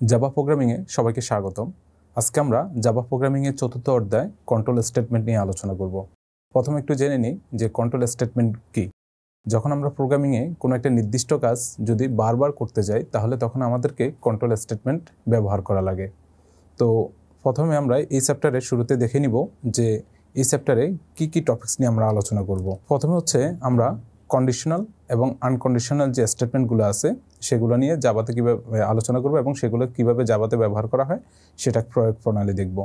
Java প্রোগ্রামিংয়ে সবাইকে স্বাগতম। আজকে আমরা জাভা প্রোগ্রামিংয়ের চতুর্থ অধ্যায় কন্ট্রোল স্টেটমেন্ট নিয়ে আলোচনা করব। প্রথমে একটু জেনে নিই যে কন্ট্রোল স্টেটমেন্ট কী। যখন আমরা প্রোগ্রামিংয়ে কোনো একটা নির্দিষ্ট কাজ যদি বারবার করতে যাই তাহলে তখন আমাদেরকে কন্ট্রোল স্টেটমেন্ট ব্যবহার করা লাগে। তো প্রথমে আমরা এই চ্যাপ্টারের শুরুতে দেখে নিব যে এই চ্যাপ্টারে কী কী টপিকস নিয়ে আমরা আলোচনা করব। প্রথমে হচ্ছে আমরা কন্ডিশনাল এবং আনকন্ডিশনাল যে স্টেটমেন্টগুলো আছে সেগুলো নিয়ে জাভাতে কীভাবে আলোচনা করব এবং সেগুলো কীভাবে জাভাতে ব্যবহার করা হয় সেটা প্রয়োগ প্রণালী দেখব।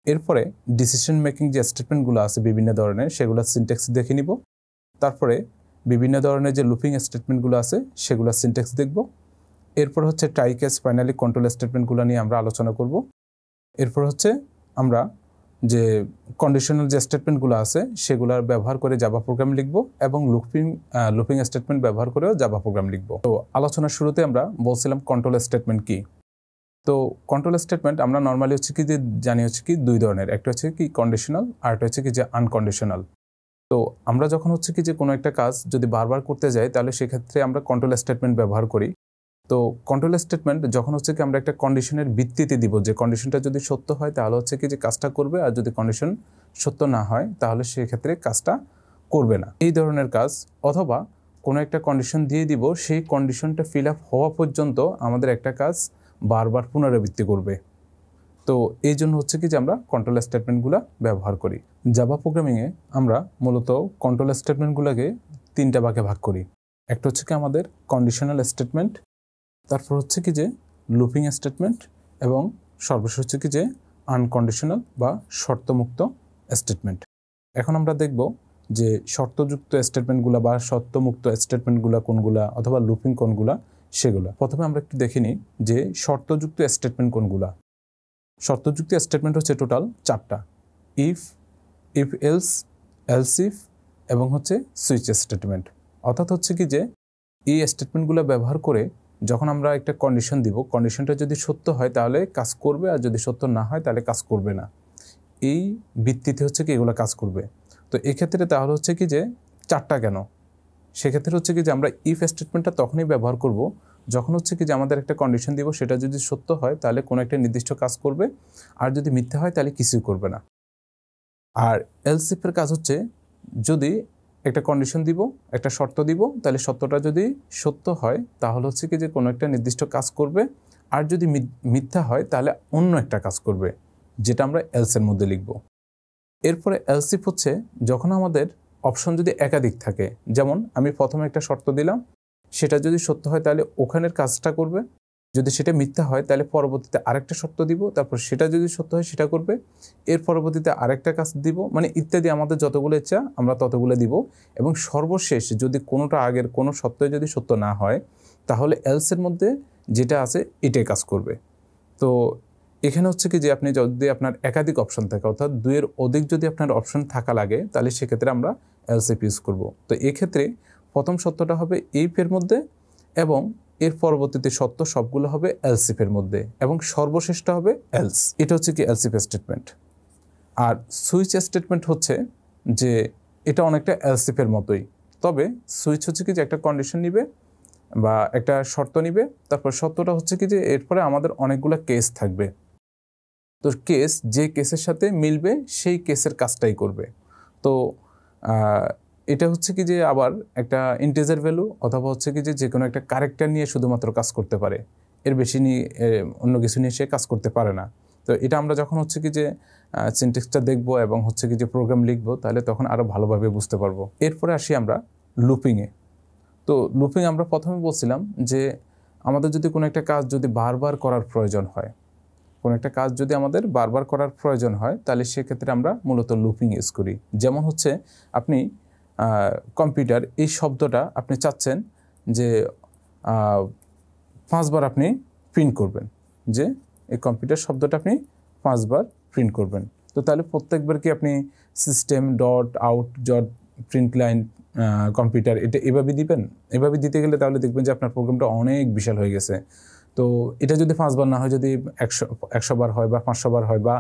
এরপরে ডিসিশন মেকিং যে স্টেটমেন্টগুলো আছে বিভিন্ন ধরনের সেগুলোর সিনট্যাক্স দেখে নিব। তারপরে বিভিন্ন ধরনের যে লুপিং স্টেটমেন্টগুলো আছে সেগুলোর সিনট্যাক্স দেখব। এরপর হচ্ছে ট্রাই কেস ফাইনালি কন্ট্রোল স্টেটমেন্টগুলো নিয়ে আমরা আলোচনা করব। এরপর হচ্ছে আমরা যে কন্ডিশনাল যে স্টেটমেন্টগুলো আছে সেগুলোর ব্যবহার করে জাভা প্রোগ্রাম লিখব এবং লুপিং স্টেটমেন্ট ব্যবহার করেও জাভা প্রোগ্রাম লিখব। তো আলোচনার শুরুতে আমরা বলছিলাম কন্ট্রোল স্টেটমেন্ট কি। তো কন্ট্রোল স্টেটমেন্ট আমরা নর্মালি হচ্ছে কি যে জানি হচ্ছে কি দুই ধরনের, একটা হচ্ছে কি কন্ডিশনাল আর একটা হচ্ছে কি যে আনকন্ডিশনাল। তো আমরা যখন হচ্ছে কি যে কোনো একটা কাজ যদি বারবার করতে যাই তাহলে সেক্ষেত্রে আমরা কন্ট্রোল স্টেটমেন্ট ব্যবহার করি। তো কন্ট্রোল স্টেটমেন্ট যখন হচ্ছে কি আমরা একটা কন্ডিশনের ভিত্তিতে দিব যে কন্ডিশনটা যদি সত্য হয় তাহলে হচ্ছে কি যে কাজটা করবে, আর যদি কন্ডিশন সত্য না হয় তাহলে সেক্ষেত্রে কাজটা করবে না, এই ধরনের কাজ। অথবা কোনো একটা কন্ডিশন দিয়ে দিব, সেই কন্ডিশনটা ফিল আপ হওয়া পর্যন্ত আমাদের একটা কাজ বারবার পুনরাবৃত্তি করবে। তো এই জন্য হচ্ছে কি যে আমরা কন্ট্রোল স্টেটমেন্টগুলো ব্যবহার করি। জাভা প্রোগ্রামিংয়ে আমরা মূলত কন্ট্রোল স্টেটমেন্টগুলোকে তিনটা ভাগে ভাগ করি। একটা হচ্ছে কি আমাদের কন্ডিশনাল স্টেটমেন্ট, তারপর হচ্ছে কি যে লুপিং স্টেটমেন্ট এবং সর্বশেষ হচ্ছে কি যে আনকন্ডিশনাল বা শর্তমুক্ত স্টেটমেন্ট। এখন আমরা দেখব যে শর্তযুক্ত স্টেটমেন্টগুলো বা শর্তমুক্ত স্টেটমেন্টগুলো কোনগুলা অথবা লুপিং কোনগুলা সেগুলো। প্রথমে আমরা একটু দেখে নিই যে শর্তযুক্ত স্টেটমেন্ট কোনগুলা। শর্তযুক্ত স্টেটমেন্ট হচ্ছে টোটাল 4টা: if, if else, else if এবং হচ্ছে সুইচ স্টেটমেন্ট। অর্থাৎ হচ্ছে কি যে এই স্টেটমেন্টগুলো ব্যবহার করে যখন আমরা একটা কন্ডিশন দিব, কন্ডিশনটা যদি সত্য হয় তাহলে কাজ করবে, আর যদি সত্য না হয় তাহলে কাজ করবে না। এই ভিত্তিতে হচ্ছে কি এগুলো কাজ করবে। তো এক্ষেত্রে তাহলে হচ্ছে কি যে 4টা কেন? সেক্ষেত্রে হচ্ছে কি যে আমরা ইফ স্টেটমেন্টটা তখনই ব্যবহার করব যখন হচ্ছে কি যে আমাদের একটা কন্ডিশন দিব, সেটা যদি সত্য হয় তাহলে কোনো একটা নির্দিষ্ট কাজ করবে, আর যদি মিথ্যা হয় তাহলে কিছুই করবে না। আর এলস ইফের কাজ হচ্ছে যদি একটা কন্ডিশন দিব, একটা শর্ত দিব, তাহলে শর্তটা যদি সত্য হয় তাহলে হচ্ছে কি যে কোনো একটা নির্দিষ্ট কাজ করবে, আর যদি মিথ্যা হয় তাহলে অন্য একটা কাজ করবে, যেটা আমরা এলসের মধ্যে লিখব। এরপরে এলস ইফ হচ্ছে যখন আমাদের অপশন যদি একাধিক থাকে, যেমন আমি প্রথমে একটা শর্ত দিলাম, সেটা যদি সত্য হয় তাহলে ওখানের কাজটা করবে, যদি সেটা মিথ্যা হয় তাহলে পরবর্তীতে আরেকটা শর্ত দিব, তারপর সেটা যদি সত্য হয় সেটা করবে, এর পরবর্তীতে আরেকটা কাজ দিব, মানে ইত্যাদি আমাদের যতগুলো ইচ্ছা আমরা ততগুলো দিব। এবং সর্বশেষ যদি কোনোটা আগের কোনো শর্তই যদি সত্য না হয় তাহলে এলসের মধ্যে যেটা আছে এটাই কাজ করবে। তো এখানে হচ্ছে কি যে আপনি যদি আপনার একাধিক অপশন থাকে, অর্থাৎ 2-এর অধিক যদি আপনার অপশন থাকা লাগে তাহলে সেক্ষেত্রে আমরা এলস ইফ ইউজ করব। তো এক্ষেত্রে প্রথম সত্যটা হবে ইফের মধ্যে এবং এর পরবর্তীতে সত্য সবগুলো হবে এলস ইফের মধ্যে এবং সর্বশেষটা হবে এলস। এটা হচ্ছে কি এলস ইফ স্টেটমেন্ট। আর সুইচ স্টেটমেন্ট হচ্ছে যে এটা অনেকটা এলস ইফের মতোই, তবে সুইচ হচ্ছে কি যে একটা কন্ডিশন নিবে বা একটা শর্ত নিবে, তারপর সত্যটা হচ্ছে কি যে এরপরে আমাদের অনেকগুলো কেস থাকবে। তো কেস যে কেসের সাথে মিলবে সেই কেসের কাজটাই করবে। তো এটা হচ্ছে কি যে আবার একটা ইন্টিজার ভ্যালু অথবা হচ্ছে কি যে কোনো একটা ক্যারেক্টার নিয়ে শুধুমাত্র কাজ করতে পারে, এর বেশি নিয়ে অন্য কিছু নিয়ে সে কাজ করতে পারে না। তো এটা আমরা যখন হচ্ছে কি যে সিনট্যাক্সটা দেখব এবং হচ্ছে কি যে প্রোগ্রাম লিখব তাহলে তখন আরও ভালোভাবে বুঝতে পারবো। এরপরে আসি আমরা লুপিংয়ে। তো লুপিং আমরা প্রথমে বলছিলাম যে আমাদের যদি কোনো একটা কাজ যদি বারবার করার প্রয়োজন হয়, কোনো একটা কাজ যদি আমাদের বারবার করার প্রয়োজন হয় তাহলে সেক্ষেত্রে আমরা মূলত লুপিং ইউজ করি। যেমন হচ্ছে আপনি কম্পিউটার এই শব্দটা আপনি চাচ্ছেন যে 5বার আপনি প্রিন্ট করবেন, যে এই কম্পিউটার শব্দটা আপনি 5বার প্রিন্ট করবেন। তো তাহলে প্রত্যেকবার কি আপনি system dot out dot print line computer এটা এভাবে দিবেন? এভাবে দিতে গেলে তাহলে দেখবেন যে আপনার প্রোগ্রামটা অনেক বিশাল হয়ে গেছে। তো এটা যদি 5বার না হয়, যদি 100 বার হয় বা 500 বার হয় বা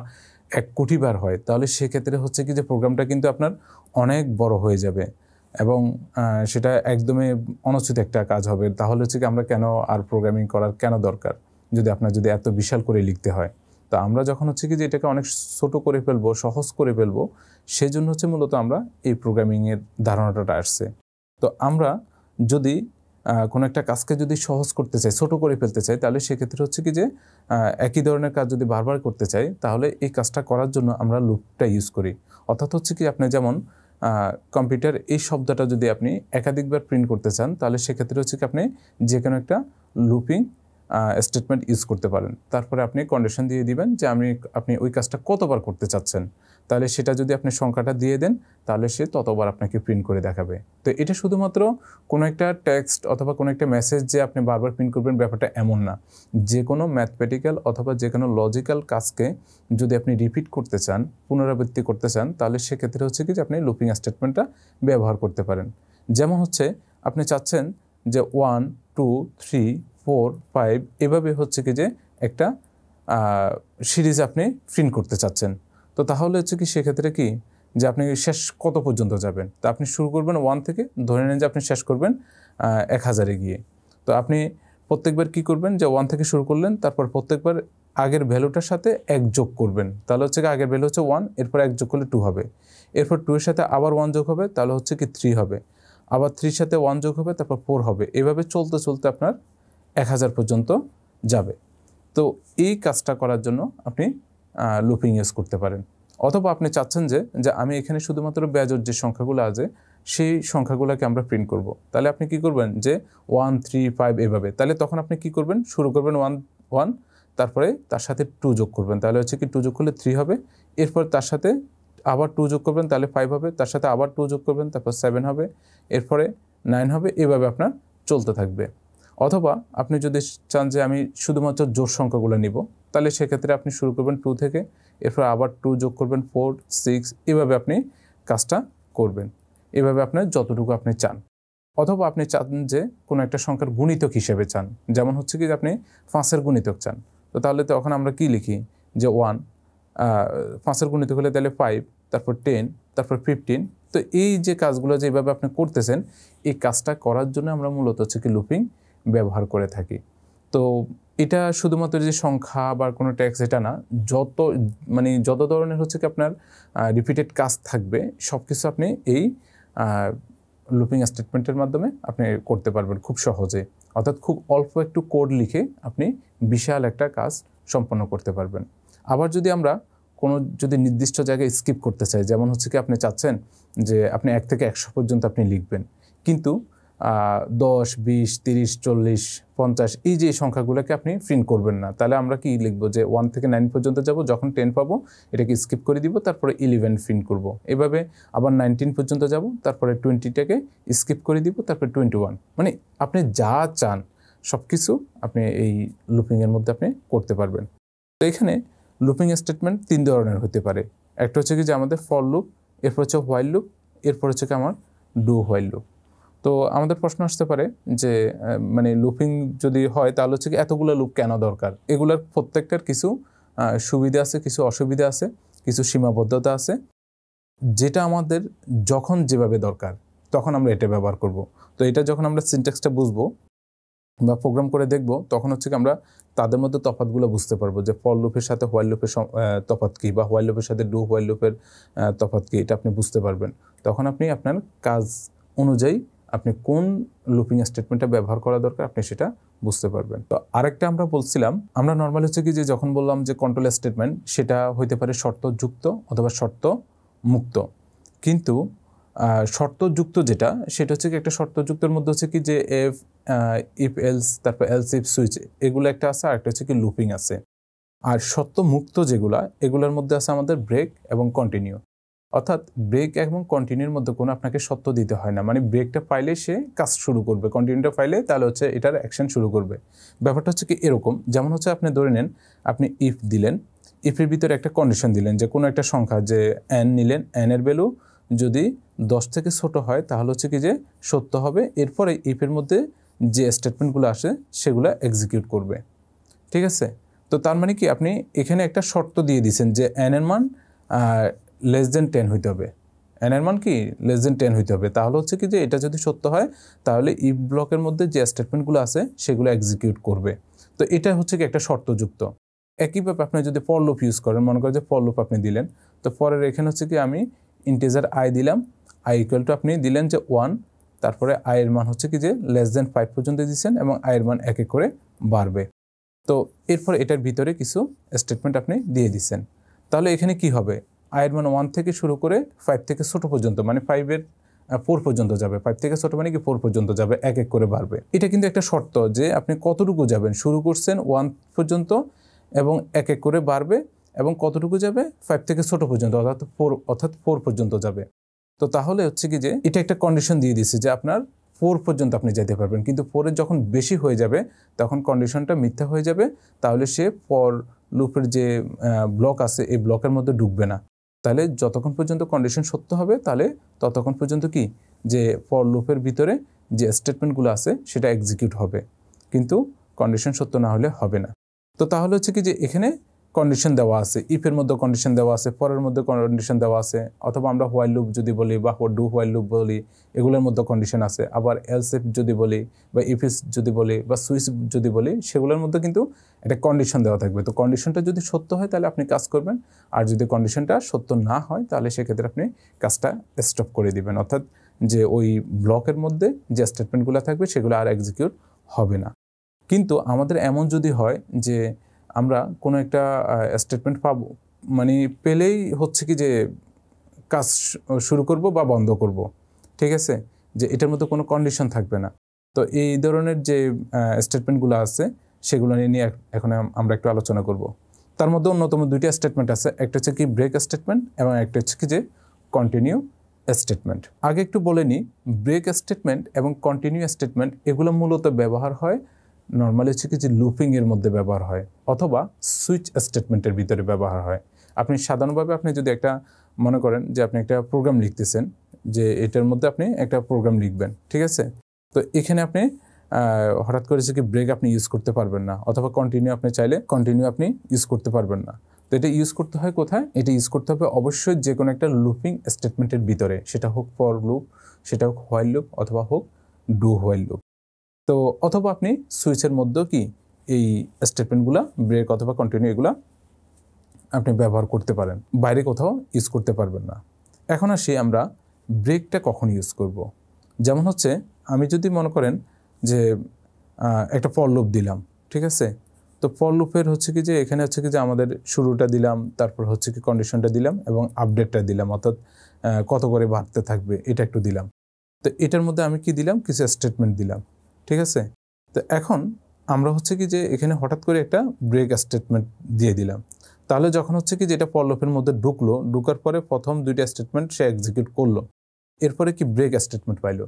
1 কোটি বার হয় তাহলে সেক্ষেত্রে হচ্ছে কি যে প্রোগ্রামটা কিন্তু আপনার অনেক বড় হয়ে যাবে এবং সেটা একদমই অনুচিত একটা কাজ হবে। তাহলে হচ্ছে কি আমরা কেন আর প্রোগ্রামিং করার কেন দরকার? যদি আপনার যদি এত বিশাল করে লিখতে হয়। তো আমরা যখন হচ্ছে কি যে এটাকে অনেক ছোট করে ফেলবো, সহজ করে ফেলবো, সেজন্য হচ্ছে মূলত আমরা এই প্রোগ্রামিংয়ের ধারণাটা আসছে। তো আমরা যদি কোনো একটা কাজকে যদি সহজ করতে চাই, ছোট করে ফেলতে চাই, তাহলে সেক্ষেত্রে হচ্ছে কি যে একই ধরনের কাজ যদি বারবার করতে চাই, তাহলে এই কাজটা করার জন্য আমরা লুপটা ইউজ করি। অর্থাৎ হচ্ছে কি আপনি যেমন কম্পিউটার এই শব্দটা যদি আপনি একাধিকবার প্রিন্ট করতে চান, তাহলে সেক্ষেত্রে হচ্ছে কি আপনি যে কোনো একটা লুপিং স্টেটমেন্ট ইউজ করতে পারেন। তারপরে আপনি কন্ডিশন দিয়ে দিবেন যে আপনি ওই কাজটা কতবার করতে চাচ্ছেন, তাহলে সেটা যদি আপনি সংখ্যাটা দিয়ে দেন, তাহলে সে ততবার আপনাকে প্রিন্ট করে দেখাবে। তো এটা শুধুমাত্র কোনো একটা টেক্সট অথবা কোনো একটা মেসেজ যে আপনি বারবার প্রিন্ট করবেন ব্যাপারটা এমন না। যে কোনো ম্যাথমেটিক্যাল অথবা যে কোনো লজিক্যাল কাজকে যদি আপনি রিপিট করতে চান, পুনরাবৃত্তি করতে চান, তাহলে সেক্ষেত্রে হচ্ছে কি যে আপনি লুপিং স্টেটমেন্টটা ব্যবহার করতে পারেন। যেমন হচ্ছে আপনি চাচ্ছেন যে 1 2 3 4 5 এভাবে হচ্ছে কি যে একটা সিরিজ আপনি প্রিন্ট করতে চাচ্ছেন। তো তাহলে হচ্ছে কি সেক্ষেত্রে কি যে আপনি শেষ কত পর্যন্ত যাবেন, তা আপনি শুরু করবেন 1 থেকে, ধরে নেন যে আপনি শেষ করবেন 1000-এ গিয়ে। তো আপনি প্রত্যেকবার কি করবেন যে 1 থেকে শুরু করলেন, তারপর প্রত্যেকবার আগের ভ্যালুটার সাথে 1 যোগ করবেন। তাহলে হচ্ছে কি আগের ভ্যালু হচ্ছে 1, এরপর 1 যোগ করলে 2 হবে, এরপর 2 এর সাথে আবার 1 যোগ হবে, তাহলে হচ্ছে কি 3 হবে, আবার 3 সাথে 1 যোগ হবে, তারপর 4 হবে। এভাবে চলতে চলতে আপনার 1000 পর্যন্ত যাবে। তো এই কাজটা করার জন্য আপনি লুপিং ইউজ করতে পারেন। অথবা আপনি চাচ্ছেন যে আমি এখানে শুধুমাত্র বেজোড় যে সংখ্যাগুলো আছে সেই সংখ্যাগুলোকে আমরা প্রিন্ট করব। তাহলে আপনি কি করবেন যে 1 3 5 এভাবে, তাহলে তখন আপনি কি করবেন, শুরু করবেন 1 তারপরে তার সাথে 2 যোগ করবেন, তাহলে হচ্ছে কি 2 যোগ করলে 3 হবে, এরপর তার সাথে আবার 2 যোগ করবেন, তাহলে 5 হবে, তার সাথে আবার 2 যোগ করবেন, তারপর 7 হবে, এরপরে 9 হবে, এভাবে আপনার চলতে থাকবে। অথবা আপনি যদি চান যে আমি শুধুমাত্র জোড় সংখ্যাগুলো নিব, তাহলে সেক্ষেত্রে আপনি শুরু করবেন 2 থেকে, এরপর আবার 2 যোগ করবেন 4 6, এভাবে আপনি কাজটা করবেন, এভাবে আপনার যতটুকু আপনি চান। অথবা আপনি চান যে কোনো একটা সংখ্যার গুণিতক হিসেবে চান, যেমন হচ্ছে কি যে আপনি 5-এর গুণিতক চান। তো তাহলে তখন আমরা কি লিখি যে 1, 5-এর গুণিতক হলে তাহলে 5, তারপর 10, তারপর 15। তো এই যে কাজগুলো যেভাবে আপনি করতেছেন, এই কাজটা করার জন্য আমরা মূলত হচ্ছে কি লুপিং ব্যবহার করে থাকি। তো এটা শুধুমাত্র যে সংখ্যা বা কোনো ট্যাক্স এটা না, যত ধরনের হচ্ছে কি আপনার রিপিটেড কাজ থাকবে, সব কিছু আপনি এই লুপিং স্টেটমেন্টের মাধ্যমে আপনি করতে পারবেন খুব সহজে। অর্থাৎ খুব অল্প একটু কোড লিখে আপনি বিশাল একটা কাজ সম্পন্ন করতে পারবেন। আবার যদি আমরা যদি নির্দিষ্ট জায়গায় স্কিপ করতে চাই, যেমন হচ্ছে কি আপনি চাচ্ছেন যে আপনি 1 থেকে 100 পর্যন্ত আপনি লিখবেন, কিন্তু 10 20 30 40 50 এই যে সংখ্যাগুলোকে আপনি প্রিন্ট করবেন না, তাহলে আমরা কি লিখবো যে 1 থেকে 9 পর্যন্ত যাব, যখন 10 পাবো এটাকে স্কিপ করে দিব, তারপরে 11 প্রিন্ট করব। এভাবে আবার 19 পর্যন্ত যাব, তারপরে 20টাকে স্কিপ করে দিব, তারপরে 21। মানে আপনি যা চান সব কিছু আপনি এই লুপিংয়ের মধ্যে আপনি করতে পারবেন। তো এখানে লুপিং স্টেটমেন্ট 3 ধরনের হতে পারে। একটা হচ্ছে কি যে আমাদের ফর লুপ, এরপর হচ্ছে হোয়াইল লুপ, এরপর হচ্ছে কি আমার ডু হোয়াইল লুপ। তো আমাদের প্রশ্ন আসতে পারে যে লুপিং যদি হয় তাহলে হচ্ছে কি এতগুলো লুপ কেন দরকার? এগুলোর প্রত্যেকটার কিছু সুবিধা আছে, কিছু অসুবিধা আছে, কিছু সীমাবদ্ধতা আছে। যেটা আমাদের যখন যেভাবে দরকার তখন আমরা এটা ব্যবহার করব। তো এটা যখন আমরা সিনট্যাক্সটা বুঝবো বা প্রোগ্রাম করে দেখব, তখন হচ্ছে কি আমরা তাদের মধ্যে তফাৎগুলো বুঝতে পারবো যে ফর লুপের সাথে হোয়াইল লুপের তফাৎ কী, বা হোয়াইল লুপের সাথে ডু হোয়াইল লুপের তফাৎ কী, এটা আপনি বুঝতে পারবেন। তখন আপনি আপনার কাজ অনুযায়ী আপনি কোন লুপিং স্টেটমেন্টটা ব্যবহার করা দরকার আপনি সেটা বুঝতে পারবেন। তো আরেকটা আমরা বলছিলাম, আমরা নর্মালি হচ্ছে কি যে যখন বললাম যে কন্ট্রোল স্টেটমেন্ট, সেটা হইতে পারে শর্তযুক্ত অথবা শর্ত মুক্ত। কিন্তু শর্তযুক্ত যেটা, সেটা হচ্ছে কি একটা শর্তযুক্তের মধ্যে হচ্ছে কি যে ইফ এলস, তারপর এলস ইফ সুইচ, এগুলো একটা আছে, আর একটা হচ্ছে কি লুপিং আছে। আর শর্ত মুক্ত যেগুলা, এগুলোর মধ্যে আছে আমাদের ব্রেক এবং কন্টিনিউ। অর্থাৎ ব্রেক এবং কন্টিনিউর মধ্যে কোনো আপনাকে শর্ত দিতে হয় না, মানে ব্রেকটা পাইলে সে কাজ শুরু করবে, কন্টিনিউটা পাইলে তাহলে হচ্ছে এটার অ্যাকশন শুরু করবে। ব্যাপারটা হচ্ছে কি এরকম, যেমন হচ্ছে আপনি ধরে নেন আপনি ইফ দিলেন, ইফের ভিতরে একটা কন্ডিশন দিলেন যে কোনো একটা সংখ্যা যে এন নিলেন, এনের ভ্যালু যদি 10 থেকে ছোট হয় তাহলে হচ্ছে কি যে সত্য হবে। এরপরে ইফের মধ্যে যে স্টেটমেন্টগুলো আসে সেগুলো এক্সিকিউট করবে, ঠিক আছে? তো তার মানে কি আপনি এখানে একটা শর্ত দিয়ে দিয়েছেন যে এন এর মান লেস দেন 10 হইতে হবে, এন এর মান কি লেস দেন 10 হইতে হবে। তাহলে হচ্ছে কি যে এটা যদি সত্য হয় তাহলে ইফ ব্লকের মধ্যে যে স্টেটমেন্টগুলো আছে সেগুলো এক্সিকিউট করবে। তো এটা হচ্ছে কি একটা শর্তযুক্ত। একইভাবে আপনি যদি ফর লুপ ইউজ করেন, মনে করেন যে ফর লুপ আপনি দিলেন, তো পরের এখানে হচ্ছে কি আমি ইন্টিজার আই দিলাম, আই ইকুয়াল টু আপনি দিলেন যে 1, তারপরে আই এর মান হচ্ছে কি যে <5 পর্যন্ত দিচ্ছেন এবং আই এর মান এক এক করে বাড়বে। তো এরপর এটার ভিতরে কিছু স্টেটমেন্ট আপনি দিয়ে দিচ্ছেন। তাহলে এখানে কি হবে, আই এর মান 1 থেকে শুরু করে 5 থেকে ছোট পর্যন্ত, মানে 5 পর্যন্ত যাবে, 5 থেকে ছোট মানে কি 4 পর্যন্ত যাবে, এক এক করে বাড়বে। এটা কিন্তু একটা শর্ত যে আপনি কতটুকু যাবেন, শুরু করছেন 1 পর্যন্ত এবং এক এক করে বাড়বে, এবং কতটুকু যাবে 5 থেকে ছোট পর্যন্ত, অর্থাৎ 4 পর্যন্ত যাবে। তো তাহলে হচ্ছে কি যে এটা একটা কন্ডিশন দিয়ে দিচ্ছে যে আপনার 4 পর্যন্ত আপনি যেতে পারবেন, কিন্তু 4 এর যখন বেশি হয়ে যাবে তখন কন্ডিশনটা মিথ্যা হয়ে যাবে, তাহলে সে ফর লুপের যে ব্লক আছে এই ব্লকের মধ্যে ঢুকবে না। তাহলে যতক্ষণ পর্যন্ত কন্ডিশন সত্য হবে তাহলে ততক্ষণ পর্যন্ত কি যে ফর লুপের ভিতরে যে স্টেটমেন্টগুলো আছে সেটা এক্সিকিউট হবে, কিন্তু কন্ডিশন সত্য না হলে হবে না। তো তাহলে হচ্ছে কি যে এখানে কন্ডিশন দেওয়া আছে, ইফের মধ্যে কন্ডিশন দেওয়া আছে, ফরের মধ্যে কন্ডিশন দেওয়া আছে, অথবা আমরা হোয়াইল লুপ যদি বলি বা ডু হোয়াইল লুপ বলি এগুলোর মধ্যে কন্ডিশন আছে, আবার এলস ইফ যদি বলি বা ইফ ইস যদি বলি বা সুইচ যদি বলি সেগুলোর মধ্যে কিন্তু একটা কন্ডিশন দেওয়া থাকবে। তো কন্ডিশনটা যদি সত্য হয় তাহলে আপনি কাজ করবেন, আর যদি কন্ডিশনটা সত্য না হয় তাহলে সেক্ষেত্রে আপনি কাজটা স্টপ করে দিবেন, অর্থাৎ যে ওই ব্লকের মধ্যে যে স্টেটমেন্টগুলো থাকবে সেগুলো আর এক্সিকিউট হবে না। কিন্তু আমাদের এমন যদি হয় যে আমরা কোনো একটা স্টেটমেন্ট পাবো, মানে পেলেই হচ্ছে কি যে কাজ শুরু করব বা বন্ধ করব, ঠিক আছে, যে এটার মধ্যে কোনো কন্ডিশন থাকবে না। তো এই ধরনের যে স্টেটমেন্টগুলো আছে সেগুলো নিয়ে এখন আমরা একটু আলোচনা করব। তার মধ্যে অন্যতম দুইটা স্টেটমেন্ট আছে, একটা হচ্ছে কি ব্রেক স্টেটমেন্ট এবং একটা হচ্ছে কি যে কন্টিনিউ স্টেটমেন্ট। আগে একটু বলে নিই, ব্রেক স্টেটমেন্ট এবং কন্টিনিউ স্টেটমেন্ট এগুলো মূলত ব্যবহার হয় নর্মালি হচ্ছে কি যে লুপিংয়ের মধ্যে ব্যবহার হয়, অথবা সুইচ স্টেটমেন্টের ভিতরে ব্যবহার হয়। আপনি সাধারণভাবে আপনি যদি একটা মনে করেন যে আপনি একটা প্রোগ্রাম লিখতেছেন, যে এটার মধ্যে আপনি একটা প্রোগ্রাম লিখবেন, ঠিক আছে, তো এখানে আপনি হঠাৎ করে কি ব্রেক আপনি ইউজ করতে পারবেন না, অথবা কন্টিনিউ আপনি চাইলে কন্টিনিউ আপনি ইউজ করতে পারবেন না। তো এটা ইউজ করতে হয় কোথায়, এটা ইউজ করতে হবে অবশ্যই যে কোনো একটা লুপিং স্টেটমেন্টের ভিতরে, সেটা হোক ফর লুপ, সেটা হোক হোয়াইল লুপ, অথবা হোক ডু হোয়াইল লুপ। তো অথবা আপনি সুইচের মধ্যেও কি এই স্টেটমেন্টগুলো ব্রেক অথবা কন্টিনিউ এগুলো আপনি ব্যবহার করতে পারেন, বাইরে কোথাও ইউজ করতে পারবেন না। এখন আসি আমরা ব্রেকটা কখন ইউজ করব। যেমন হচ্ছে আমি যদি মনে করেন যে একটা ফর লুপ দিলাম, ঠিক আছে, তো ফর লুপের হচ্ছে কি যে এখানে হচ্ছে কি যে আমাদের শুরুটা দিলাম, তারপর হচ্ছে কি কন্ডিশনটা দিলাম এবং আপডেটটা দিলাম, অর্থাৎ কত করে বাড়তে থাকবে এটা একটু দিলাম। তো এটার মধ্যে আমি কি দিলাম, কিছু স্টেটমেন্ট দিলাম, ঠিক আছে। তো এখন আমরা হচ্ছে কি যে এখানে হঠাৎ করে একটা ব্রেক স্টেটমেন্ট দিয়ে দিলাম, তাহলে যখন হচ্ছে কি যেটা ফর লুপের মধ্যে ঢুকার পরে প্রথম দুইটা স্টেটমেন্ট সে এক্সিকিউট করলো, এরপরে কি ব্রেক স্টেটমেন্ট পাইলো,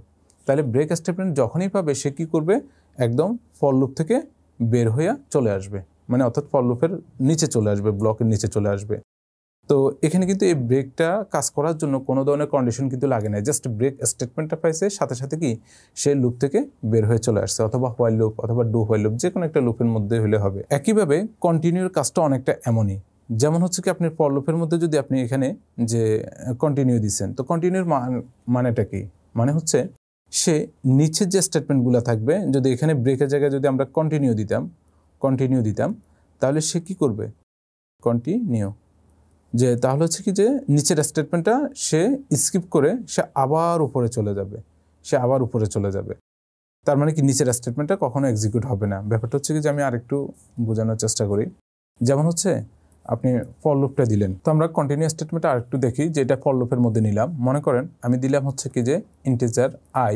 তাহলে ব্রেক স্টেটমেন্ট যখনই পাবে সে কি করবে, একদম ফর লুপ থেকে বের হয়ে চলে আসবে, মানে অর্থাৎ ফর লুপের নিচে চলে আসবে, ব্লকের নিচে চলে আসবে। তো এখানে কিন্তু এই ব্রেকটা কাজ করার জন্য কোনো ধরনের কন্ডিশন কিন্তু লাগে না, জাস্ট ব্রেক স্টেটমেন্টটা পাইছে সাথে সাথে কি সে লুপ থেকে বের হয়ে চলে আসছে, অথবা হোয়াইল লুপ অথবা ডু হোয়াইল লুপ যে কোনো একটা লুপের মধ্যে হলে হবে। একইভাবে কন্টিনিউর কাজটা অনেকটা এমনই, যেমন হচ্ছে কি আপনি ফর লুপের মধ্যে যদি আপনি এখানে যে কন্টিনিউ দিচ্ছেন, তো কন্টিনিউর মানেটা কি, মানে হচ্ছে সে নিচের যে স্টেটমেন্টগুলো থাকবে, যদি এখানে ব্রেকের জায়গায় যদি আমরা কন্টিনিউ দিতাম তাহলে সে কি করবে, কন্টিনিউ, যে তাহলে হচ্ছে কি যে নিচের স্টেটমেন্টটা সে স্কিপ করে সে আবার উপরে চলে যাবে, তার মানে কি নিচের স্টেটমেন্টটা কখনো এক্সিকিউট হবে না। ব্যাপারটা হচ্ছে কি যে আমি আরেকটু বোঝানোর চেষ্টা করি। যেমন হচ্ছে আপনি ফর লুপটা দিলেন, তো আমরা কন্টিনিউ স্টেটমেন্টটা আরেকটু দেখি, যে এটা ফর লুপের মধ্যে নিলাম, মনে করেন আমি দিলাম হচ্ছে কি যে ইন্টিজার আই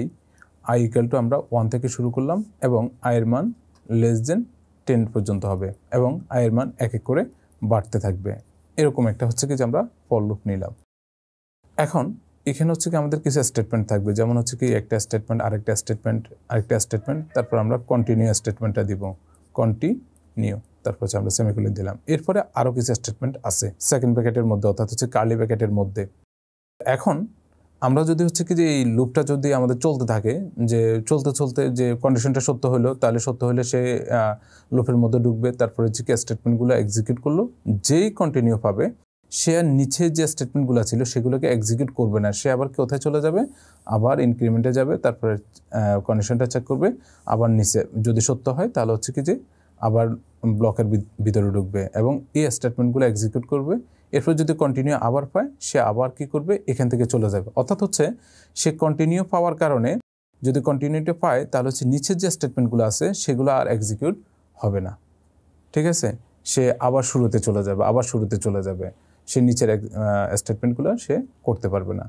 ইকুয়াল টু আমরা 1 থেকে শুরু করলাম এবং আয়ের মান <10 পর্যন্ত হবে এবং আয়ের মান এক এক করে বাড়তে থাকবে, এরকম একটা হচ্ছে কি যে আমরা ফর লুপ নিলাম। এখন এখানে হচ্ছে কি আমাদের কিছু স্টেটমেন্ট থাকবে, যেমন হচ্ছে কি একটা স্টেটমেন্ট আরেকটা স্টেটমেন্ট, তারপর আমরা কন্টিনিউ স্টেটমেন্টটা দিব, কন্টিনিউ, তারপর হচ্ছে আমরা সেমিকোলন দিলাম। এরপরে আরও কিছু স্টেটমেন্ট আছে সেকেন্ড ব্র্যাকেটের মধ্যে, অর্থাৎ হচ্ছে কার্লি ব্র্যাকেটের মধ্যে। এখন আমরা যদি হচ্ছে কি যে এই লুপটা যদি আমাদের চলতে থাকে, যে চলতে যে কন্ডিশনটা সত্য হলো, তাহলে সত্য হলে সে লুপের মধ্যে ঢুকবে, তারপরে হচ্ছে কি স্টেটমেন্টগুলো এক্সিকিউট করলো, যেই কন্টিনিউ পাবে সে আর নিচে যে স্টেটমেন্টগুলো ছিল সেগুলোকে এক্সিকিউট করবে না, সে আবার কোথায় চলে যাবে, আবার ইনক্রিমেন্টে যাবে, তারপরে কন্ডিশনটা চেক করবে, আবার নিচে যদি সত্য হয় তাহলে হচ্ছে কি যে আবার ব্লকের ভিতরে ঢুকবে এবং এই স্টেটমেন্টগুলো এক্সিকিউট করবে। এরপর যদি কন্টিনিউ আবার পায় সে আবার কি করবে, এখান থেকে চলে যাবে। অর্থাৎ হচ্ছে সে কন্টিনিউ পাওয়ার কারণে যদি কন্টিনিউটি পায় তাহলে হচ্ছে নিচের যে স্টেটমেন্টগুলো আছে সেগুলো আর এক্সিকিউট হবে না। ঠিক আছে, সে আবার শুরুতে চলে যাবে, সে নিচের স্টেটমেন্টগুলো সে করতে পারবে না।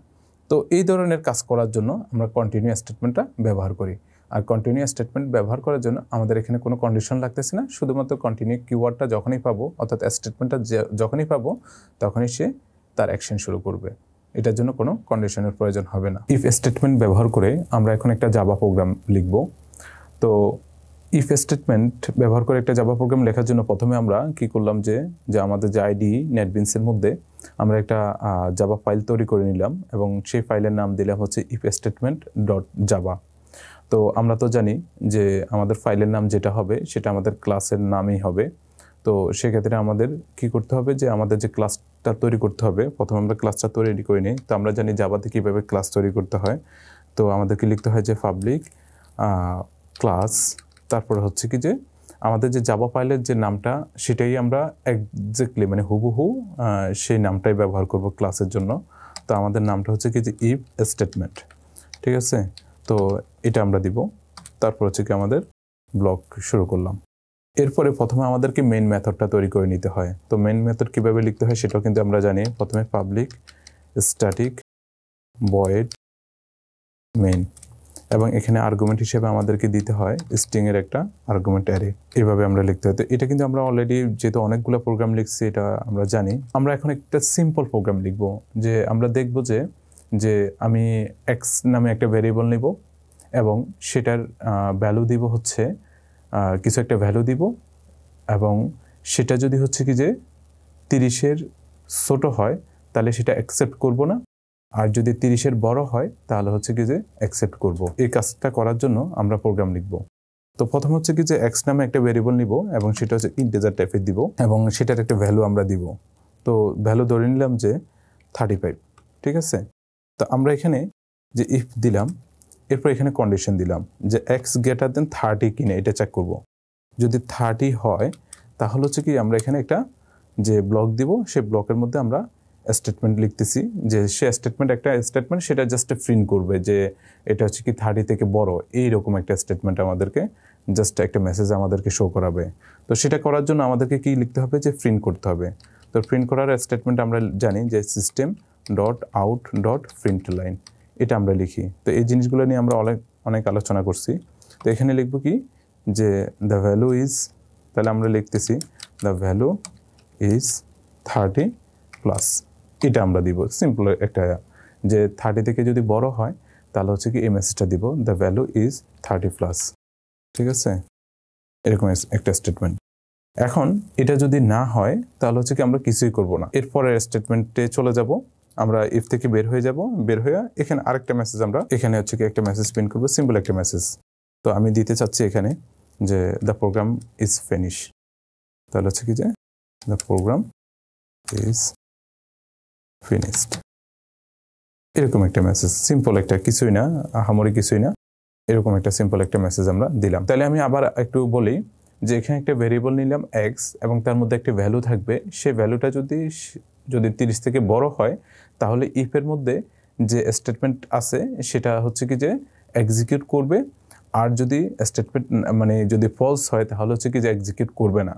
তো এই ধরনের কাজ করার জন্য আমরা কন্টিনিউ স্টেটমেন্টটা ব্যবহার করি। আর কন্টিনিউ স্টেটমেন্ট ব্যবহার করার জন্য আমাদের এখানে কোনো কন্ডিশন লাগতেছে না, শুধুমাত্র কন্টিনিউ কিওয়ার্ডটা যখনই পাবো, অর্থাৎ স্টেটমেন্টটা যখনই পাবো তখনই সে তার অ্যাকশন শুরু করবে। এটার জন্য কোনো কন্ডিশনের প্রয়োজন হবে না। ইফ স্টেটমেন্ট ব্যবহার করে আমরা এখন একটা জাভা প্রোগ্রাম লিখব। তো ইফ স্টেটমেন্ট ব্যবহার করে একটা জাভা প্রোগ্রাম লেখার জন্য প্রথমে আমরা কি করলাম, যে আমাদের যে আইডি নেটবিনসের মধ্যে আমরা একটা জাভা ফাইল তৈরি করে নিলাম এবং সেই ফাইলের নাম দিলাম হচ্ছে ইফ স্টেটমেন্ট ডট জাভা। তো আমরা তো জানি যে আমাদের ফাইলের নাম যেটা হবে সেটা আমাদের ক্লাসের নামই হবে। তো সেক্ষেত্রে আমাদের কি করতে হবে, যে আমাদের যে ক্লাসটা তৈরি করতে হবে, প্রথমে আমরা ক্লাসটা তৈরি করে নিই। তো আমরা জানি জাভাতে কীভাবে ক্লাস তৈরি করতে হয়। তো আমাদেরকে লিখতে হয় যে পাবলিক ক্লাস, তারপরে হচ্ছে কি যে আমাদের যে জাভা ফাইলের যে নামটা সেটাই আমরা এক্স্যাক্টলি মানে হুবহু সেই নামটাই ব্যবহার করব ক্লাসের জন্য। তো আমাদের নামটা হচ্ছে কি যে ইফ স্টেটমেন্ট। ঠিক আছে, তো এটা আমরা দিব। তারপর হচ্ছে কি আমাদের ব্লক শুরু করলাম। এরপরে প্রথমে আমাদেরকে মেইন মেথডটা তৈরি করে নিতে হয়। তো মেইন মেথড কীভাবে লিখতে হয় সেটাও কিন্তু আমরা জানি। প্রথমে পাবলিক স্ট্যাটিক ভয়েড মেইন, এবং এখানে আর্গুমেন্ট হিসেবে আমাদেরকে দিতে হয় স্ট্রিংয়ের একটা আর্গুমেন্ট অ্যারে। এইভাবে আমরা লিখতে হয়। তো এটা কিন্তু আমরা অলরেডি যেহেতু অনেকগুলো প্রোগ্রাম লিখছি এটা আমরা জানি। আমরা এখন একটা সিম্পল প্রোগ্রাম লিখব, যে আমরা দেখব যে আমি এক্স নামে একটা ভ্যারিয়েবল নিব এবং সেটার ভ্যালু দিব হচ্ছে কিছু একটা ভ্যালু দিব, এবং সেটা যদি হচ্ছে কি যে 30-এর ছোটো হয় তাহলে সেটা অ্যাকসেপ্ট করব না, আর যদি 30-এর বড় হয় তাহলে হচ্ছে কি যে অ্যাকসেপ্ট করব। এই কাজটা করার জন্য আমরা প্রোগ্রাম লিখব। তো প্রথম হচ্ছে কি যে এক্স নামে একটা ভ্যারিয়েবল নিব এবং সেটা হচ্ছে ইন্টিজার টাইপের দিব এবং সেটার একটা ভ্যালু আমরা দিব। তো ভ্যালু ধরে নিলাম যে 35। ঠিক আছে, তো আমরা এখানে যে ইফ দিলাম, এরপর এখানে কন্ডিশন দিলাম যে এক্স গ্রেটার দেন 30 কিনা এটা চেক করব। যদি 30 হয় তাহলে হচ্ছে কি আমরা এখানে একটা যে ব্লক দিব, সেই ব্লকের মধ্যে আমরা স্টেটমেন্ট লিখতেছি, যে সে একটা স্টেটমেন্ট সেটা জাস্ট প্রিন্ট করবে যে এটা হচ্ছে কি 30 থেকে বড়, এইরকম একটা স্টেটমেন্ট আমাদেরকে জাস্ট একটা মেসেজ আমাদেরকে শো করাবে। তো সেটা করার জন্য আমাদেরকে কি লিখতে হবে, যে প্রিন্ট করতে হবে। তো প্রিন্ট করার স্টেটমেন্ট আমরা জানি যে system dot out dot print line, এটা আমরা লিখি। তো এই জিনিসগুলো নিয়ে আমরা অনেক আলোচনা করছি। তো এখানে লিখব কি যে দ্য ভ্যালু ইজ, তাহলে আমরা লিখতেছি দ্য ভ্যালু ইজ 30+, এটা আমরা দিব সিম্পল একটা, যে 30 থেকে যদি বড় হয় তাহলে হচ্ছে কি এই মেসেজটা দিব দ্য ভ্যালু ইজ 30+। ঠিক আছে, এরকম একটা স্টেটমেন্ট। এখন এটা যদি না হয় তাহলে হচ্ছে কি আমরা কিছুই করব না, এরপরের স্টেটমেন্টে চলে যাব। আমরা ইফ থেকে বের হয়ে এখানে আরেকটা মেসেজ, আমরা এখানে হচ্ছে কি একটা মেসেজ প্রিন্ট করবো, সিম্পল একটা মেসেজ। তো আমি দিতে চাচ্ছি এখানে যে দ্য প্রোগ্রাম ইজ ফিনিশ, তাহলে হচ্ছে কি যে দ্য প্রোগ্রাম ইজ ফিনিশড, এরকম একটা মেসেজ। সিম্পল একটা, কিছুই না, আহামরি কিছুই না, এরকম একটা সিম্পল একটা মেসেজ আমরা দিলাম। তাহলে আমি আবার একটু বলি যে এখানে একটা ভেরিয়েবল নিলাম এক্স এবং তার মধ্যে একটা ভ্যালু থাকবে। সেই ভ্যালুটা যদি 30 থেকে বড় হয় তাহলে ইফের মধ্যে যে স্টেটমেন্ট আছে সেটা হচ্ছে কি যে এক্সিকিউট করবে, আর যদি স্টেটমেন্ট মানে যদি ফলস হয় তাহলে হচ্ছে কি যে এক্সিকিউট করবে না,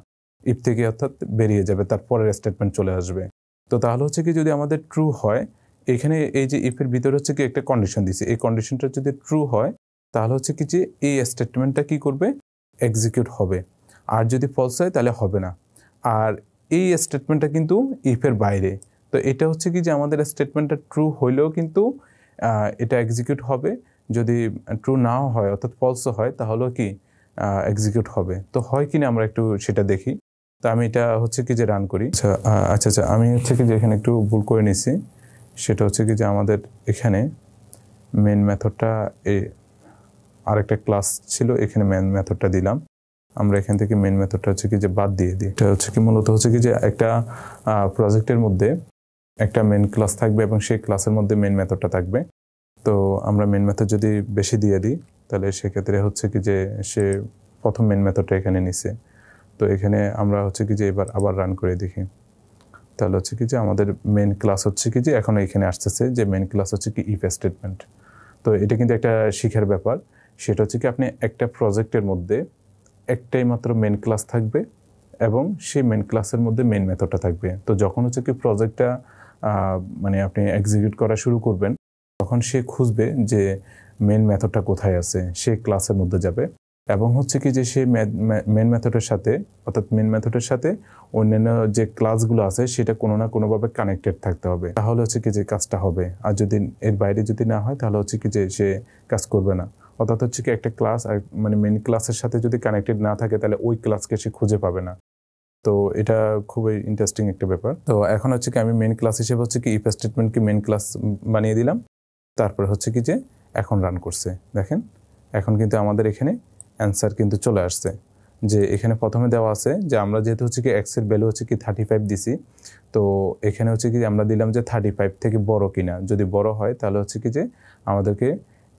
ইফ থেকে অর্থাৎ বেরিয়ে যাবে, তারপরের স্টেটমেন্ট চলে আসবে। তো তাহলে হচ্ছে কি যদি আমাদের ট্রু হয়, এখানে এই যে ইফের ভিতরে হচ্ছে কি একটা কন্ডিশন দিছে, এই কন্ডিশনটা যদি ট্রু হয় তাহলে হচ্ছে কি যে এই স্টেটমেন্টটা কি করবে, এক্সিকিউট হবে, আর যদি ফলস হয় তাহলে হবে না। আর এই স্টেটমেন্টটা কিন্তু ইফের বাইরে। তো এটা হচ্ছে কি যে আমাদের স্টেটমেন্টটা ট্রু হইলেও কিন্তু এটা এক্সিকিউট হবে, যদি ট্রু নাও হয় অর্থাৎ ফলসও হয় তাহলেও কি এক্সিকিউট হবে। তো হয় কিনা আমরা একটু সেটা দেখি। তো আমি এটা হচ্ছে কি যে রান করি। আচ্ছা আমি হচ্ছে কি যে এখানে একটু ভুল করে নিছি, সেটা হচ্ছে কি যে আমাদের এখানে মেন মেথডটা আরেকটা ক্লাস ছিল, এখানে মেন মেথডটা দিলাম। আমরা এখান থেকে মেন মেথডটা হচ্ছে কি যে বাদ দিয়ে দিই। এটা হচ্ছে কি মূলত হচ্ছে কি যে একটা প্রজেক্টের মধ্যে একটা মেন ক্লাস থাকবে এবং সেই ক্লাসের মধ্যে মেন মেথডটা থাকবে। তো আমরা মেন মেথড যদি বেশি দিয়ে দিই তাহলে সেক্ষেত্রে হচ্ছে কি যে সে প্রথম মেন মেথডটা এখানে নিছে। তো এখানে আমরা হচ্ছে কি যে এবার আবার রান করে দেখি, তাহলে হচ্ছে কি যে আমাদের মেন ক্লাস হচ্ছে কি যে এখন এখানে আসতেছে যে মেন ক্লাস হচ্ছে কি ইফ স্টেটমেন্ট। তো এটা কিন্তু একটা শিখার ব্যাপার, সেটা হচ্ছে কি আপনি একটা প্রজেক্টের মধ্যে একটাই মাত্র মেন ক্লাস থাকবে এবং সেই মেন ক্লাসের মধ্যে মেন মেথডটা থাকবে। তো যখন হচ্ছে কি প্রজেক্টটা মানে আপনি এক্সিকিউট করা শুরু করবেন, তখন সে খুঁজবে যে মেন মেথডটা কোথায় আছে, সে ক্লাসের মধ্যে যাবে এবং হচ্ছে কি যে সে মেন মেথডের সাথে, অর্থাৎ মেন মেথডের সাথে অন্যান্য যে ক্লাসগুলো আছে সেটা কোনো না কোনোভাবে কানেক্টেড থাকতে হবে, তাহলে হচ্ছে কি যে কাজটা হবে। আর যদি এর বাইরে যদি না হয় তাহলে হচ্ছে কি যে সে কাজ করবে না। অর্থাৎ হচ্ছে কি একটা ক্লাস মানে মেন ক্লাসের সাথে যদি কানেক্টেড না থাকে তাহলে ওই ক্লাসকে সে খুঁজে পাবে না। তো এটা খুবই ইন্টারেস্টিং একটা ব্যাপার। তো এখন হচ্ছে কি আমি মেন ক্লাস হিসেবে হচ্ছে কি ইফ স্টেটমেন্টকে মেন ক্লাস বানিয়ে দিলাম, তারপরে হচ্ছে কি যে এখন রান করছে। দেখেন এখন কিন্তু আমাদের এখানে অ্যান্সার কিন্তু চলে আসছে, যে এখানে প্রথমে দেওয়া আছে যে আমরা যেহেতু হচ্ছে কি এক্স এর ভ্যালু হচ্ছে কি 35 দিছি, তো এখানে হচ্ছে কি আমরা দিলাম যে 35 থেকে বড় কিনা, যদি বড় হয় তাহলে হচ্ছে কি যে আমাদেরকে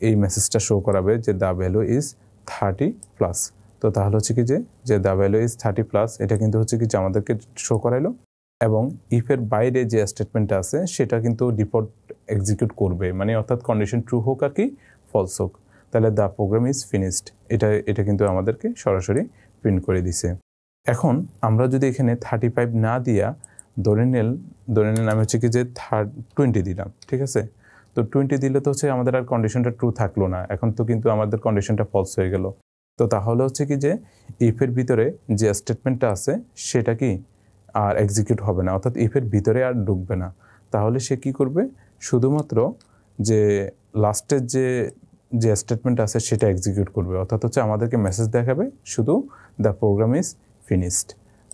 এই মেসেজটা শো করাবে যে দ্য ভ্যালু ইজ 30+। তো তাহলে হচ্ছে কি যে দ্য ভ্যালু ইজ 30+, এটা কিন্তু হচ্ছে কি যে আমাদেরকে শো করাইলো। এবং ইফের বাইরে যে স্টেটমেন্টটা আছে সেটা কিন্তু ডিফল্ট এক্সিকিউট করবে, মানে অর্থাৎ কন্ডিশন ট্রু হোক আর কি ফলস হোক, তাহলে দ্য প্রোগ্রাম ইজ ফিনিশড, এটা কিন্তু আমাদেরকে সরাসরি প্রিন্ট করে দিছে। এখন আমরা যদি এখানে 35 না দিয়া ধরে নিন আমি হচ্ছে কি যে 20 দিলাম, ঠিক আছে। তো 20 দিলে তো হচ্ছে আমাদের আর কন্ডিশনটা ট্রু থাকলো না, এখন তো কিন্তু আমাদের কন্ডিশনটা ফলস হয়ে গেল। তো তাহলে হচ্ছে কি যে ইফের ভিতরে যে স্টেটমেন্টটা আছে সেটা কি আর এক্সিকিউট হবে না, অর্থাৎ ইফের ভিতরে আর ঢুকবে না। তাহলে সে কি করবে, শুধুমাত্র যে লাস্টের যে স্টেটমেন্ট আছে সেটা এক্সিকিউট করবে, অর্থাৎ হচ্ছে আমাদেরকে মেসেজ দেখাবে শুধু দ্য প্রোগ্রাম ইজ ফিনিশড।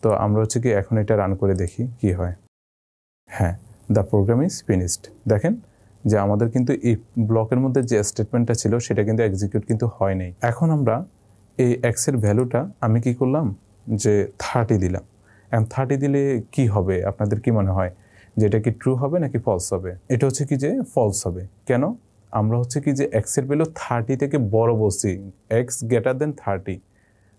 তো আমরা হচ্ছে কি এখন এটা রান করে দেখি কি হয়। হ্যাঁ, দ্য প্রোগ্রাম ইজ ফিনিশড। দেখেন যে আমাদের কিন্তু এই ব্লকের মধ্যে যে স্টেটমেন্টটা ছিল সেটা কিন্তু এক্সিকিউট কিন্তু হয় নাই। এখন আমরা এই এক্সের ভ্যালুটা আমি কি করলাম যে 30 দিলাম। এখন 30 দিলে কি হবে আপনাদের কি মনে হয়, যে এটা কি ট্রু হবে নাকি ফলস হবে? এটা হচ্ছে কি যে ফলস হবে। কেন? আমরা হচ্ছে কি যে এক্সের ভ্যালু 30 থেকে বড় বলছি, এক্স গ্রেটার দেন 30,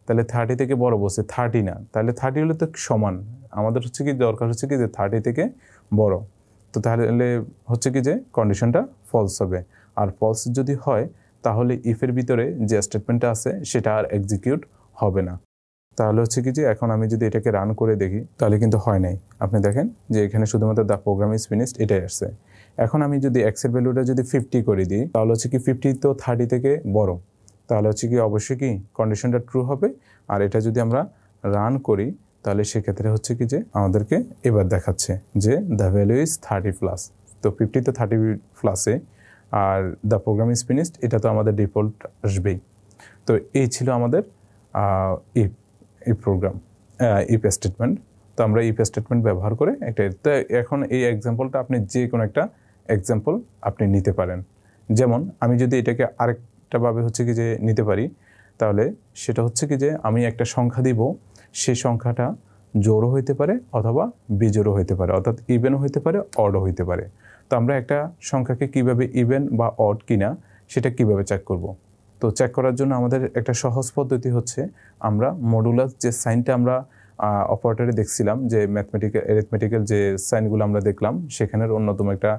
তাহলে 30 থেকে বড় বলছে 30 না, তাহলে 30 হলে তো সমান, আমাদের হচ্ছে কি দরকার হচ্ছে কি যে 30 থেকে বড়। তো তাহলে হচ্ছে কি যে কন্ডিশনটা ফলস হবে। আর ফলস যদি হয় তাহলে ইফের ভিতরে যে স্টেটমেন্টটা আছে সেটা আর এক্সিকিউট হবে না। তাহলে হচ্ছে কি যে এখন আমি যদি এটাকে রান করে দেখি তাহলে কিন্তু হয় নাই। আপনি দেখেন যে এখানে শুধুমাত্র দ্য প্রোগ্রাম ইজ ফিনিশড এটাই আসছে। এখন আমি যদি এক্সের ভ্যালুটা যদি 50 করে দিই তাহলে হচ্ছে কি 50 তো 30 থেকে বড়, তাহলে হচ্ছে কি অবশ্যই কি কন্ডিশনটা ট্রু হবে। আর এটা যদি আমরা রান করি তাহলে সেক্ষেত্রে হচ্ছে কি যে আমাদেরকে এবার দেখাচ্ছে যে দ্য ভ্যালু ইজ 30+। তো 50 তো 30+এ, আর দ্য প্রোগ্রাম ইজ ফিনিশড এটা তো আমাদের ডিফল্ট আসবেই। তো এই ছিল আমাদের ইফ প্রোগ্রাম, ইফ স্টেটমেন্ট। তো আমরা ইফ স্টেটমেন্ট ব্যবহার করে একটা, তো এখন এই এক্সাম্পলটা আপনি যে কোনো একটা এক্সাম্পল আপনি নিতে পারেন। যেমন আমি যদি এটাকে আরেকটাভাবে হচ্ছে কি যে নিতে পারি, তাহলে সেটা হচ্ছে কি যে আমি একটা সংখ্যা দিব, সেই সংখ্যাটা জোড়ও হইতে পারে অথবা বিজোড়ও হইতে পারে, অর্থাৎ ইভেনও হইতে পারে অডও হইতে পারে। তো আমরা একটা সংখ্যাকে কিভাবে ইভেন বা অড কিনা সেটা কিভাবে চেক করব? তো চেক করার জন্য আমাদের একটা সহজ পদ্ধতি হচ্ছে, আমরা মডুলাস যে সাইনটা আমরা অপারেটরে দেখছিলাম, যে অ্যারিথমেটিক্যাল যে সাইনগুলো আমরা দেখলাম সেখানের অন্যতম একটা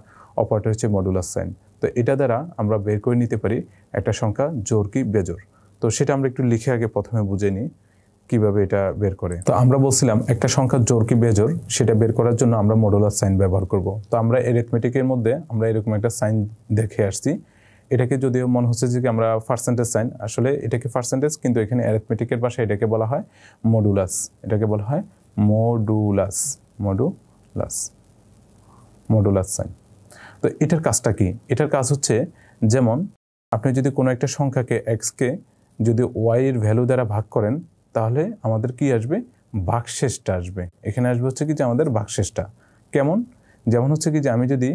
অপারেটর হচ্ছে মডুলাস সাইন। তো এটা দ্বারা আমরা বের করে নিতে পারি একটা সংখ্যা জোড় কি বেজোড়। তো সেটা আমরা একটু লিখে আগে প্রথমে বুঝে নিই কিভাবে এটা বের করে। তো আমরা বলছিলাম একটা সংখ্যা জোড় কি বেজোড় সেটা বের করার জন্য আমরা মডুলাস সাইন ব্যবহার করব। তো আমরা অ্যারিথমেটিকের মধ্যে আমরা এরকম একটা সাইন দেখে আসছি। এটাকে যদিও মনে হচ্ছে যে আমরা পার্সেন্টেজ সাইন, আসলে এটাকে পার্সেন্টেজ, কিন্তু এখানে অ্যারিথমেটিকের ভাষায় এটাকে বলা হয় মডুলাস। এটাকে বলা হয় মডুলাস সাইন। তো এটার কাজটা কি? এটার কাজ হচ্ছে, যেমন আপনি যদি কোনো একটা সংখ্যাকে এক্সকে যদি ওয়াই এর ভ্যালু দ্বারা ভাগ করেন তাহলে আমাদের কি আসবে? ভাগশেষটা আসবে। এখানে আসবে হচ্ছে কি যে আমাদের ভাগশেষটা। কেমন? যেমন হচ্ছে কি যে আমি যদি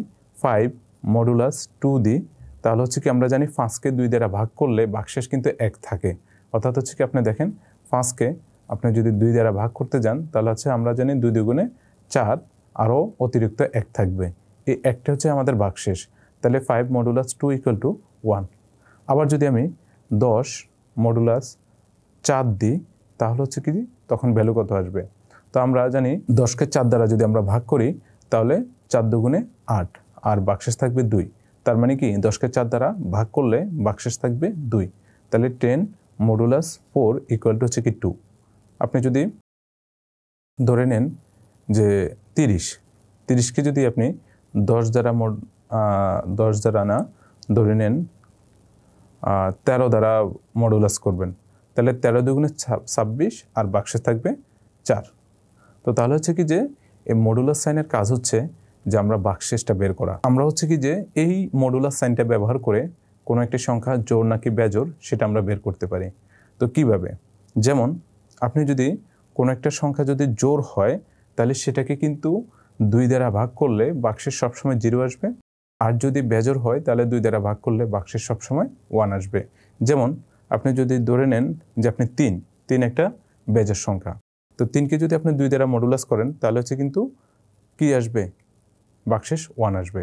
5 মডুলাস 2 দিই তাহলে হচ্ছে কি আমরা জানি 5কে 2 দ্বারা ভাগ করলে ভাগশেষ কিন্তু 1 থাকে। অর্থাৎ হচ্ছে কি আপনি দেখেন 5কে আপনি যদি 2 দ্বারা ভাগ করতে যান তাহলে হচ্ছে আমরা জানি 2 দুগুণে 4, আরও অতিরিক্ত 1 থাকবে। এই একটা হচ্ছে আমাদের ভাগশেষ। তাহলে 5 মডুলাস 2 = 1। আবার যদি আমি 10 মডুলাস 4 দিই তাহলে হচ্ছে কি তখন ভ্যালু কত আসবে। তো আমরা জানি 10কে 4 দ্বারা যদি আমরা ভাগ করি তাহলে 4 দুগুণে 8 আর বাক্সেস থাকবে 2। তার মানে কি 10কে 4 দ্বারা ভাগ করলে বাক্সেস থাকবে 2। তাহলে 10 মডুলাস 4 ইকুয়াল টু হচ্ছে কি 2। আপনি যদি ধরে নেন যে 30কে যদি আপনি 10 দ্বারা না ধরে নেন 13 দ্বারা মডুলাস করবেন, তাহলে 13 দুগুণে 26 আর বাক্সে থাকবে 4। তো তাহলে হচ্ছে কি যে এই মডুলাস সাইনের কাজ হচ্ছে যে আমরা বাক্সেসটা বের করা। আমরা হচ্ছে কি যে এই মডুলাস সাইনটা ব্যবহার করে কোনো একটি সংখ্যা জোড় নাকি বেজোড় সেটা আমরা বের করতে পারি। তো কিভাবে? যেমন আপনি যদি কোনো একটা সংখ্যা যদি জোড় হয় তাহলে সেটাকে কিন্তু 2 দ্বারা ভাগ করলে বাক্সের সবসময় 0 আসবে, আর যদি বেজোড় হয় তাহলে 2 দ্বারা ভাগ করলে বাক্সের সবসময় 1 আসবে। যেমন আপনি যদি ধরে নেন যে আপনি 3 একটা বেজোড় সংখ্যা, তো 3কে যদি আপনি 2 দ্বারা মডুলাস করেন তাহলে হচ্ছে কিন্তু কি আসবে? বাক্সেস 1 আসবে।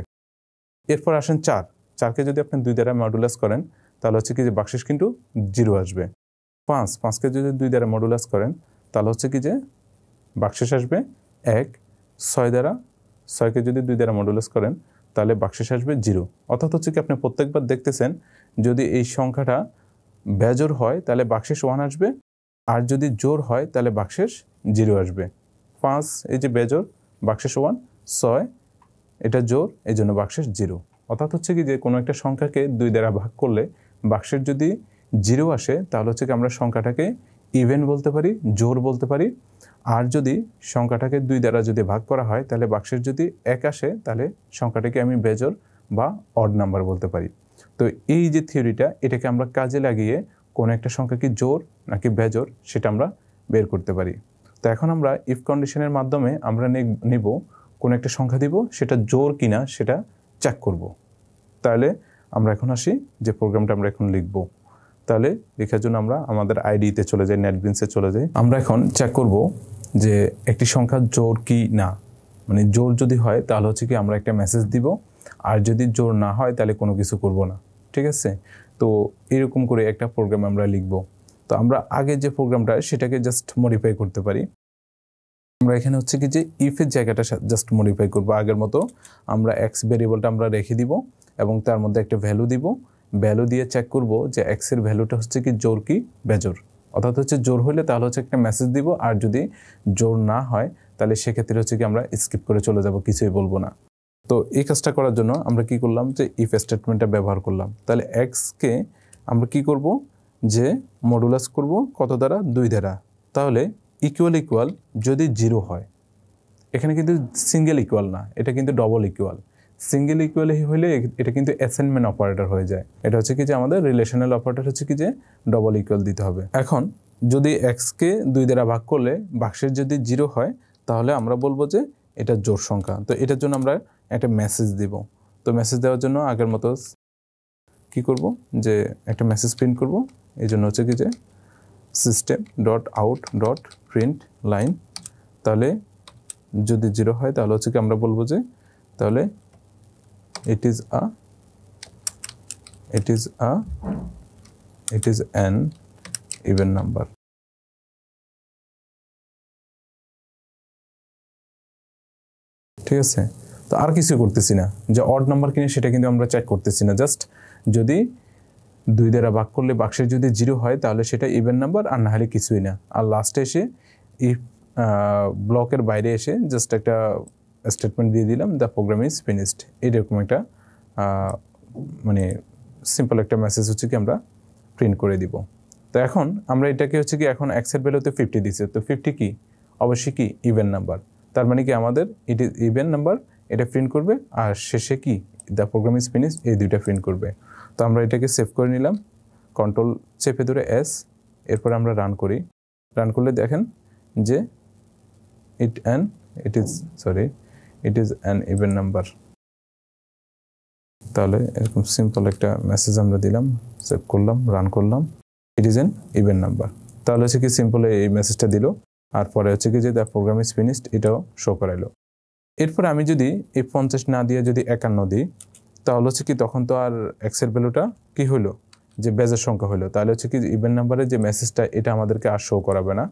এরপর আসেন 4কে যদি আপনি 2 দ্বারা মডুলাস করেন তাহলে হচ্ছে কি যে বাক্সেস কিন্তু 0 আসবে। 5কে যদি 2 দ্বারা মডুলাস করেন তাহলে হচ্ছে কি যে বাক্সেস আসবে 1। 6কে যদি 2 দ্বারা মডুলাস করেন তাহলে বাক্সেস আসবে 0। অর্থাৎ হচ্ছে কি আপনি প্রত্যেকবার দেখতেছেন যদি এই সংখ্যাটা বেজোড় হয় তাহলে বাক্সেস 1 আসবে, আর যদি জোড় হয় তাহলে বাক্সেস 0 আসবে। 5 এই যে বেজোড়, বাক্সেস 1, 6 এটা জোড়, এই জন্য বাক্সেস 0। অর্থাৎ হচ্ছে কি যে কোনো একটা সংখ্যাকে 2 দ্বারা ভাগ করলে বাক্সের যদি 0 আসে তাহলে হচ্ছে কি আমরা সংখ্যাটাকে ইভেন বলতে পারি, জোড় বলতে পারি। আর যদি সংখ্যাটাকে 2 দ্বারা যদি ভাগ করা হয় তাহলে বাক্সের যদি 1 আসে তাহলে সংখ্যাটাকে আমি বেজোড় বা অড নাম্বার বলতে পারি। তো এই যে থিওরিটা, এটাকে আমরা কাজে লাগিয়ে কোনো একটা সংখ্যা কি জোড় নাকি বেজোড় সেটা আমরা বের করতে পারি। তো এখন আমরা ইফ কন্ডিশনের মাধ্যমে আমরা নিব কোনো একটা সংখ্যা দিব, সেটা জোড় কিনা সেটা চেক করব। তাহলে আমরা এখন আসি যে প্রোগ্রামটা আমরা এখন লিখব। তাহলে লেখার জন্য আমরা আমাদের আইডিতে চলে যাই, নেটবিনসে চলে যাই। আমরা এখন চেক করব যে একটি সংখ্যা জোড় কি না, মানে জোড় যদি হয় তাহলে হচ্ছে কি আমরা একটা মেসেজ দিব, আর যদি জোড় না হয় তাহলে কোনো কিছু করব না। ঠিক আছে? তো এরকম করে একটা প্রোগ্রাম আমরা লিখব। তো আমরা আগে যে প্রোগ্রামটা সেটাকে জাস্ট মডিফাই করতে পারি। আমরা এখানে হচ্ছে কি যে ইফের জায়গাটা জাস্ট মডিফাই করব। আগের মতো আমরা এক্স ভেরিয়েবলটা আমরা রেখে দিব এবং তার মধ্যে একটা ভ্যালু দিব। ভ্যালু দিয়ে চেক করব যে এক্স এর ভ্যালুটা হচ্ছে কি জোড় কি বেজোড়। অর্থাৎ হচ্ছে জোড় হলে তাহলে হচ্ছে একটা মেসেজ দিব, আর যদি জোড় না হয় তাহলে সেক্ষেত্রে হচ্ছে কি আমরা স্কিপ করে চলে যাব, কিছুই বলবো না। তো এই কাজটা করার জন্য আমরা কি করলাম যে ইফ স্টেটমেন্টটা ব্যবহার করলাম। তাহলে এক্সকে আমরা কি করব যে মডুলাস করব কত দ্বারা? 2 দ্বারা। তাহলে ইকুয়াল যদি 0 হয়, এখানে কিন্তু সিঙ্গেল ইকুয়াল না, এটা কিন্তু ডবল ইকুয়াল। সিঙ্গেল ইকুয়াল হলে এটা কিন্তু অ্যাসাইনমেন্ট অপারেটর হয়ে যায়। এটা হচ্ছে কি যে আমাদের রিলেশনাল অপারেটর হচ্ছে কি যে ডবল ইকুয়াল দিতে হবে। এখন যদি এক্সকে 2 দ্বারা ভাগ করলে বাক্সের যদি 0 হয় তাহলে আমরা বলবো যে এটা জোড় সংখ্যা। তো এটার জন্য আমরা একটা মেসেজ দিব। তো মেসেজ দেওয়ার জন্য আগের মতো কি করব যে একটা মেসেজ প্রিন্ট করব। এই জন্য হচ্ছে কি যে system.out.println, তাহলে যদি 0 হয় তাহলে হচ্ছে কি আমরা বলবো যে তাহলে it is an even number। ঠিক আছে? তো আর কিছু করতেছি না, যে অড নাম্বার কিনে সেটা কিন্তু আমরা চেক করতেছি না। জাস্ট যদি 2 দ্বারা ভাগ করলে বাক্সের যদি 0 হয় তাহলে সেটা ইভেন নাম্বার, আর না হলে কিছুই না। আর লাস্টে এসে ইফ ব্লকের বাইরে এসে জাস্ট একটা স্টেটমেন্ট দিয়ে দিলাম, দ্য প্রোগ্রাম ইজ ফিনিশড। এইরকম একটা মানে সিম্পল একটা মেসেজ হচ্ছে কি আমরা প্রিন্ট করে দিব। তো এখন আমরা এটাকে হচ্ছে কি এখন এক্সের ভ্যালুতে 50 দিচ্ছে, তো 50 কি অবশ্যই কি ইভেন নাম্বার। তার মানে কি আমাদের ইট ইজ ইভেন নাম্বার, এটা প্রিন্ট করবে, আর শেষে কি দ্য প্রোগ্রাম ইজ ফিনিশড, এই দুইটা প্রিন্ট করবে। তো আমরা এটাকে সেভ করে নিলাম, কন্ট্রোল চেপে ধরে এস, এরপর আমরা রান করি। রান করলে দেখেন যে it is an even number. তাহলে এরকম সিম্পল একটা মেসেজ আমরা দিলাম, সেভ করলাম, রান করলাম, it is an even number. তাহলে হচ্ছে কি সিম্পল এই মেসেজটা দিল, আর পরে হচ্ছে কি যে দ্য প্রোগ্রাম ইজ ফিনিশড এটাও শো করাইলো। এরপর আমি যদি এই 50 না দিয়ে যদি 51 দিই তাহলে হচ্ছে কি তখন তো আর এক্সের ভ্যালুটা কি হলো, যে বেজের সংখ্যা হলো, তাহলে হচ্ছে কি ইভেন নাম্বারের যে মেসেজটা এটা আমাদেরকে আর শো করাবে না।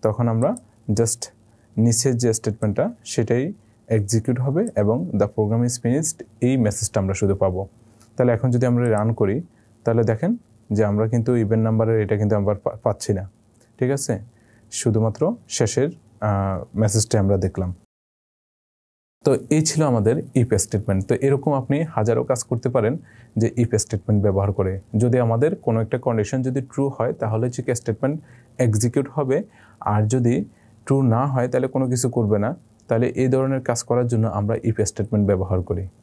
তখন আমরা জাস্ট নিচের যে স্টেটমেন্টটা সেটাই এক্সিকিউট হবে এবং দ্য প্রোগ্রাম ইজ ফিনিশড এই মেসেজটা আমরা শুধু পাবো। তাহলে এখন যদি আমরা রান করি তাহলে দেখেন যে আমরা কিন্তু ইভেন নাম্বারের এটা কিন্তু আমরা পাচ্ছি না। ঠিক আছে, শুধুমাত্র শেষের মেসেজটা আমরা দেখলাম। তো এই ছিল আমাদের ইফ স্টেটমেন্ট। তো এরকম আপনি হাজারো কাজ করতে পারেন যে ইফ স্টেটমেন্ট ব্যবহার করে। যদি আমাদের কোনো একটা কন্ডিশন যদি ট্রু হয় তাহলে হচ্ছে কি স্টেটমেন্ট এক্সিকিউট হবে, আর যদি ট্রু না হয় তাহলে কোনো কিছু করবে না। তাহলে এই ধরনের কাজ করার জন্য আমরা ইফ স্টেটমেন্ট ব্যবহার করি।